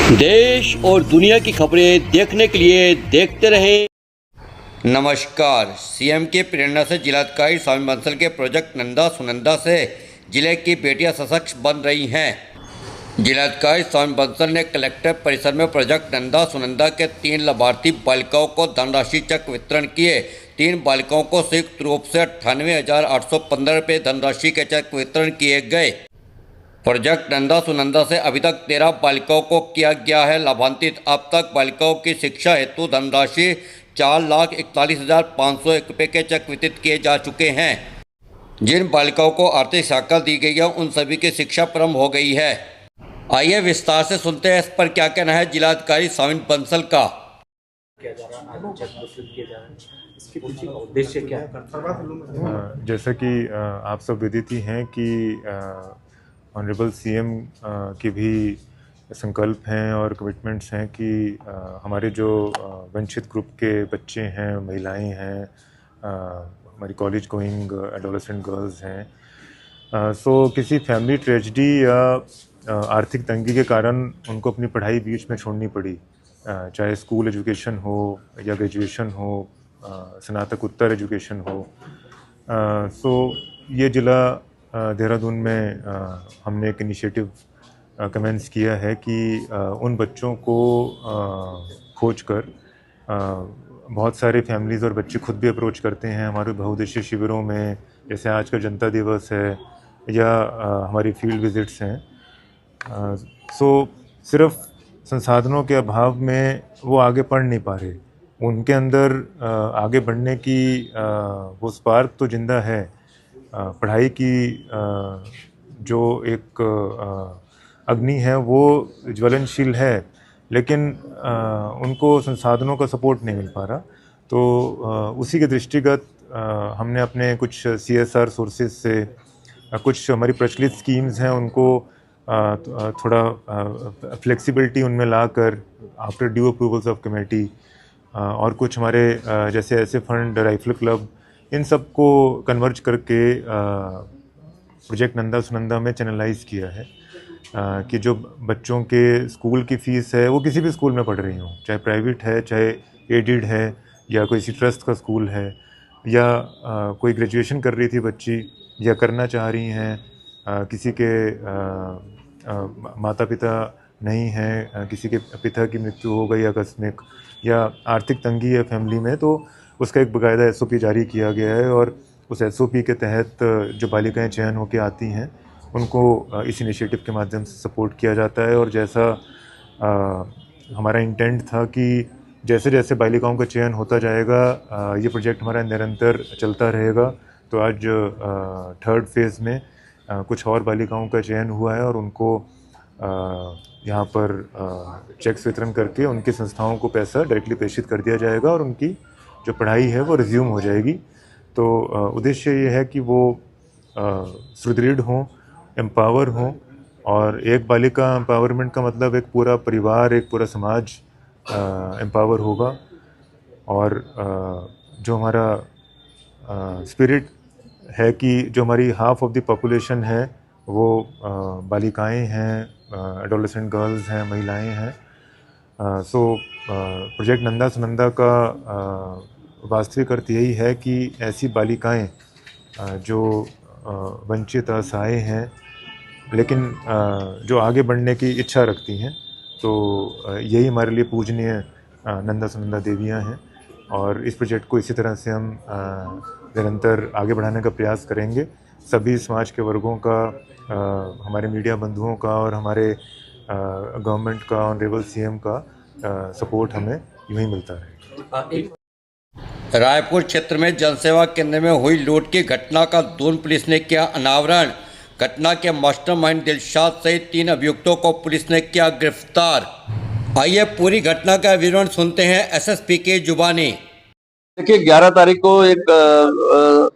देश और दुनिया की खबरें देखने के लिए देखते रहे। नमस्कार। सीएम की प्रेरणा से जिलाधिकारी स्वामी बंसल के प्रोजेक्ट नंदा सुनंदा से जिले की बेटियां सशक्त बन रही हैं। जिलाधिकारी स्वामी बंसल ने कलेक्टर परिसर में प्रोजेक्ट नंदा सुनंदा के 3 लाभार्थी बालिकाओं को धनराशि चेक वितरण किए। 3 बालिकाओं को संयुक्त रूप से 98,815 रुपये धनराशि के चेक वितरण किए गए। प्रोजेक्ट नंदा सुनंदा से अभी तक 13 बालिकाओं को किया गया है लाभान्वित। अब तक बालिकाओं की शिक्षा हेतु धनराशि 4,41,501 रुपये के चेक वितरित किए जा चुके हैं। जिन बालिकाओं को आर्थिक सहायता दी गई है उन सभी की शिक्षा प्रारंभ हो गई है। आइए विस्तार से सुनते हैं इस पर क्या कहना है जिलाधिकारी स्वामी बंसल का। किया जा रहा है, आज चेक वितरित किए जा रहे हैं, इसके पीछे का उद्देश्य क्या है? जैसा कि आप सब विदित ही हैं कि ऑनरेबल सीएम की भी संकल्प हैं और कमिटमेंट्स हैं कि हमारे जो वंचित ग्रुप के बच्चे हैं, महिलाएं हैं, हमारी कॉलेज गोइंग एडोलेसेंट गर्ल्स हैं, सो किसी फैमिली ट्रेजेडी या आर्थिक तंगी के कारण उनको अपनी पढ़ाई बीच में छोड़नी पड़ी, चाहे स्कूल एजुकेशन हो या ग्रेजुएशन हो, स्नातकोत्तर एजुकेशन हो। सो ये ज़िला देहरादून में हमने एक इनिशिएटिव कमेंस किया है कि उन बच्चों को खोजकर बहुत सारे फैमिलीज़ और बच्चे खुद भी अप्रोच करते हैं हमारे बहुउद्देशीय शिविरों में, जैसे आज का जनता दिवस है या हमारी फील्ड विज़िट्स हैं। सो सिर्फ संसाधनों के अभाव में वो आगे पढ़ नहीं पा रहे, उनके अंदर आगे बढ़ने की वो स्पार्क तो ज़िंदा है। पढ़ाई की जो एक अग्नि है वो ज्वलनशील है, लेकिन उनको संसाधनों का सपोर्ट नहीं मिल पा रहा। तो उसी के दृष्टिगत हमने अपने कुछ CSR सोर्सेज से कुछ हमारी प्रचलित स्कीम्स हैं उनको थोड़ा फ्लेक्सिबिलिटी उनमें लाकर after due approvals of committee और कुछ हमारे जैसे ऐसे फंड राइफल क्लब, इन सब को कन्वर्ज करके प्रोजेक्ट नंदा सुनंदा में चैनलाइज किया है कि जो बच्चों के स्कूल की फ़ीस है वो किसी भी स्कूल में पढ़ रही हों, चाहे प्राइवेट है, चाहे एडिड है, या कोई ट्रस्ट का स्कूल है, या कोई ग्रेजुएशन कर रही थी बच्ची या करना चाह रही हैं, किसी के माता पिता नहीं हैं, किसी के पिता की मृत्यु हो गई आकस्मिक, या आर्थिक तंगी है फैमिली में, तो उसका एक बाकायदा SOP जारी किया गया है। और उस SOP के तहत जो बालिकाएं चयन होकर आती हैं उनको इस इनिशिएटिव के माध्यम से सपोर्ट किया जाता है। और जैसा हमारा इंटेंट था कि जैसे जैसे बालिकाओं का चयन होता जाएगा ये प्रोजेक्ट हमारा निरंतर चलता रहेगा। तो आज 3rd फेज़ में कुछ और बालिकाओं का चयन हुआ है और उनको यहाँ पर चेक्स वितरण करके उनकी संस्थाओं को पैसा डायरेक्टली प्रेषित कर दिया जाएगा और उनकी जो पढ़ाई है वो रिज्यूम हो जाएगी। तो उद्देश्य ये है कि वो सुदृढ़ हों, एम्पावर हों, और एक बालिका एम्पावरमेंट का मतलब एक पूरा परिवार, एक पूरा समाज एम्पावर होगा। और जो हमारा स्पिरिट है कि जो हमारी हाफ ऑफ द पॉपुलेशन है वो बालिकाएं हैं, एडोलेसेंट गर्ल्स हैं, महिलाएं हैं। सो प्रोजेक्ट नंदा सुनंदा का वास्तविक अर्थ यही है कि ऐसी बालिकाएं जो वंचित असहाय हैं लेकिन जो आगे बढ़ने की इच्छा रखती हैं, तो यही हमारे लिए पूजनीय नंदा सुनंदा देवियां हैं। और इस प्रोजेक्ट को इसी तरह से हम निरंतर आगे बढ़ाने का प्रयास करेंगे। सभी समाज के वर्गों का, हमारे मीडिया बंधुओं का और हमारे गवर्नमेंट का, ऑनरेबल CM का सपोर्ट हमें यूं ही मिलता रहेगा। रायपुर क्षेत्र में जनसेवा केंद्र में हुई लूट की घटना का दून पुलिस ने किया अनावरण। घटना के मास्टरमाइंड दिलशाद सहित 3 अभियुक्तों को पुलिस ने किया गिरफ्तार। आइए पूरी घटना का विवरण सुनते हैं SSP की जुबानी। देखिए 11 तारीख को एक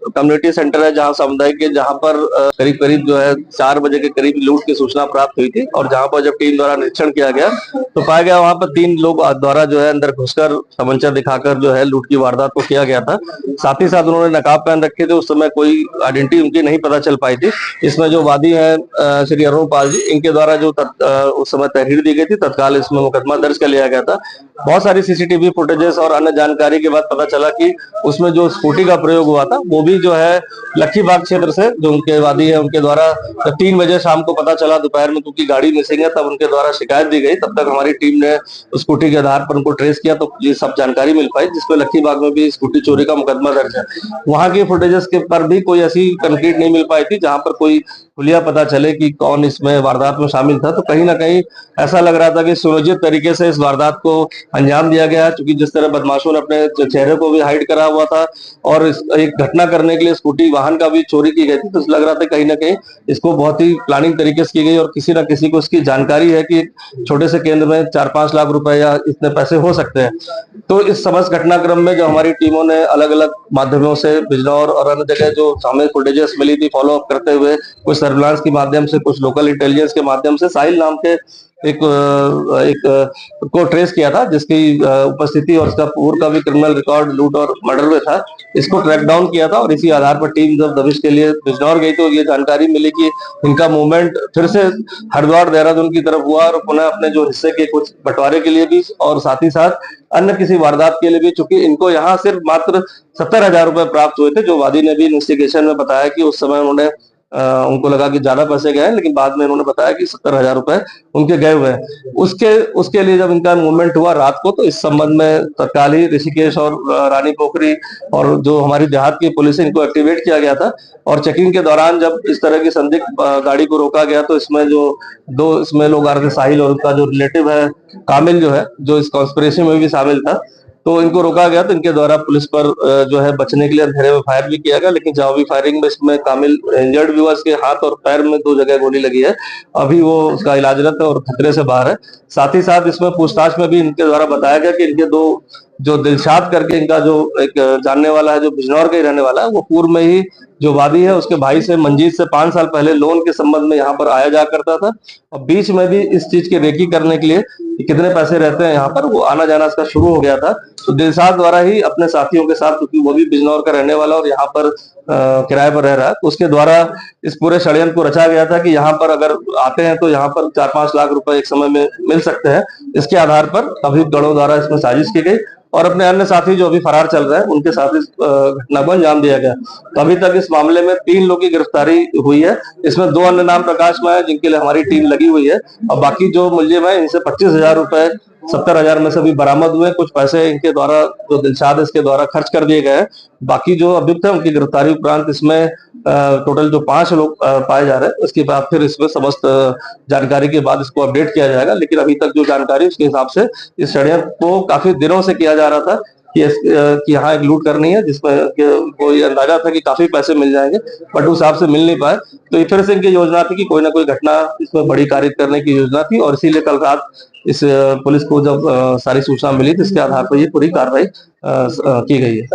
कम्युनिटी सेंटर है जहां सामुदायिक के जहां पर करीब करीब जो है 4 बजे के करीब लूट की सूचना प्राप्त हुई थी और जहां पर जब टीम द्वारा निरीक्षण किया गया तो पाया गया वहां पर 3 लोग द्वारा जो है अंदर घुसकर तमंचा दिखाकर जो है लूट की वारदात को किया गया था। साथ ही साथ उन्होंने नकाब पहन रखे थे, उस समय कोई आइडेंटिटी उनकी नहीं पता चल पाई थी। इसमें जो वादी है श्री अरुण पाल जी, इनके द्वारा जो उस समय तहरीर दी गई थी, तत्काल इसमें मुकदमा दर्ज कर लिया गया था। बहुत सारी सीसीटीवी फुटेजेस और अन्य जानकारी के बाद पता चला कि उसमें जो स्कूटी का प्रयोग हुआ था वो भी जो है लक्खीबाग क्षेत्र से जो उनके वादी है उनके द्वारा 3 बजे शाम को पता चला दोपहर में, क्योंकि गाड़ी मिसिंग है, तब उनके द्वारा शिकायत दी गई। तब तक हमारी टीम ने स्कूटी के आधार पर उनको ट्रेस किया तो ये सब जानकारी मिल पाई, जिसमें लक्खीबाग में भी स्कूटी चोरी का मुकदमा दर्ज है। वहां की फुटेजेस के पर भी कोई ऐसी कंक्रीट नहीं मिल पाई थी जहां पर कोई खुलिया पता चले कि कौन इसमें वारदात में शामिल था। तो कहीं ना कहीं ऐसा लग रहा था कि सुनियोजित तरीके से इस वारदात को अंजाम दिया गया, क्योंकि जिस तरह बदमाशों ने अपने चेहरे को भी हाइड करा हुआ था और एक घटना करने के लिए स्कूटी वाहन का भी चोरी की गई थी, तो लग रहा था कहीं ना कहीं इसको बहुत ही प्लानिंग तरीके से की गई और किसी ना किसी को इसकी जानकारी है कि छोटे से केंद्र में 4-5 लाख रुपए या इतने पैसे हो सकते हैं। तो इस समस्त घटनाक्रम में जो हमारी टीमों ने अलग अलग माध्यमों से बिजनौर और अन्य जगह जो सामने फुटेजेस मिली थी फॉलो अप करते हुए, कुछ सर्विलांस के माध्यम से, कुछ लोकल इंटेलिजेंस के माध्यम से साहिल नाम के एक को ट्रेस किया था, जिसकी उपस्थिति और उसका पूर्व का भी क्रिमिनल रिकॉर्ड लूट और मर्डर में था। इसको ट्रैक डाउन किया था और इसी आधार पर टीम जब दबिश के लिए बिजनौर गई तो ये जानकारी मिली कि इनका मूवमेंट फिर से हरिद्वार देहरादून की तरफ हुआ और पुनः अपने जो हिस्से के कुछ बंटवारे के लिए भी और साथ ही साथ अन्य किसी वारदात के लिए भी, चूंकि इनको यहाँ सिर्फ मात्र 70,000 रुपए प्राप्त हुए थे, जो वादी ने भी इन्वेस्टिगेशन में बताया कि उस समय उन्होंने उनको लगा कि ज्यादा पैसे गए, लेकिन बाद में उन्होंने बताया कि 70,000 रुपए उनके गए हुए हैं। उसके लिए जब इनका मूवमेंट हुआ रात को, तो इस संबंध में तत्काल ही ऋषिकेश और रानी पोखरी और जो हमारी देहात की पुलिस है इनको एक्टिवेट किया गया था। और चेकिंग के दौरान जब इस तरह की संदिग्ध गाड़ी को रोका गया तो इसमें जो 2 इसमें लोग आ रहे थे, साहिल और उनका जो रिलेटिव है कामिल जो है, जो इस कॉन्स्पिरेसी में भी शामिल था, तो इनको रोका गया। तो इनके द्वारा पुलिस पर जो है बचने के लिए अंधेरे में फायर भी किया गया, लेकिन जवाबी फायरिंग में इसमें कामिल इंजर्ड भी हुआ, इसके हाथ और पैर में 2 जगह गोली लगी है। अभी वो उसका इलाजरत है और खतरे से बाहर है। साथ ही साथ इसमें पूछताछ में भी इनके द्वारा बताया गया कि इनके 2 जो दिलशाद करके इनका जो एक जानने वाला है, जो बिजनौर का ही रहने वाला है, वो पूर्व में ही जो वादी है उसके भाई से मंजीत से 5 साल पहले लोन के संबंध में यहाँ पर आया जा करता था और बीच में भी इस चीज की रेकी करने के लिए कितने पैसे रहते हैं यहाँ पर, वो आना जाना इसका शुरू हो गया था। तो दिलशाद द्वारा ही अपने साथियों के साथ, क्योंकि वो भी बिजनौर का रहने वाला और यहाँ पर किराए पर रह रहा है, तो उसके द्वारा इस पूरे षड्यंत्र को रचा गया था कि यहाँ पर अगर आते हैं तो यहाँ पर 4-5 लाख रुपए एक समय में मिल सकते हैं। इसके आधार पर अभी गढ़ों द्वारा इसमें साजिश की गई और अपने अन्य साथी जो अभी फरार चल रहे हैं उनके साथ इस घटना को अंजाम दिया गया। तो अभी तक इस मामले में 3 लोगों की गिरफ्तारी हुई है। इसमें 2 अन्य नाम प्रकाश में है जिनके लिए हमारी टीम लगी हुई है और बाकी जो मुलजिम है इनसे 25,000 रुपए 70,000 में से भी बरामद हुए। कुछ पैसे इनके द्वारा जो दिलशाद इसके द्वारा खर्च कर दिए गए। बाकी जो अभियुक्त है उनकी गिरफ्तारी उपरांत इसमें टोटल जो 5 लोग पाए जा रहे हैं, उसके बाद फिर इसमें समस्त जानकारी के बाद इसको अपडेट किया जाएगा। लेकिन अभी तक जो जानकारी उसके हिसाब से इस षड्यंत्र को काफी दिनों से किया जा रहा था कि यहाँ एक लूट करनी है, जिसमें कोई अंदाजा था कि काफी पैसे मिल जाएंगे, बट उस हिसाब से मिल नहीं पाए। तो ये फिर से इनकी योजना थी कि कोई ना कोई घटना इसमें बड़ी कारित करने की योजना थी और इसीलिए कल रात इस पुलिस को जब सारी सूचना मिली तो इसके आधार पर ये पूरी कार्रवाई की गई है।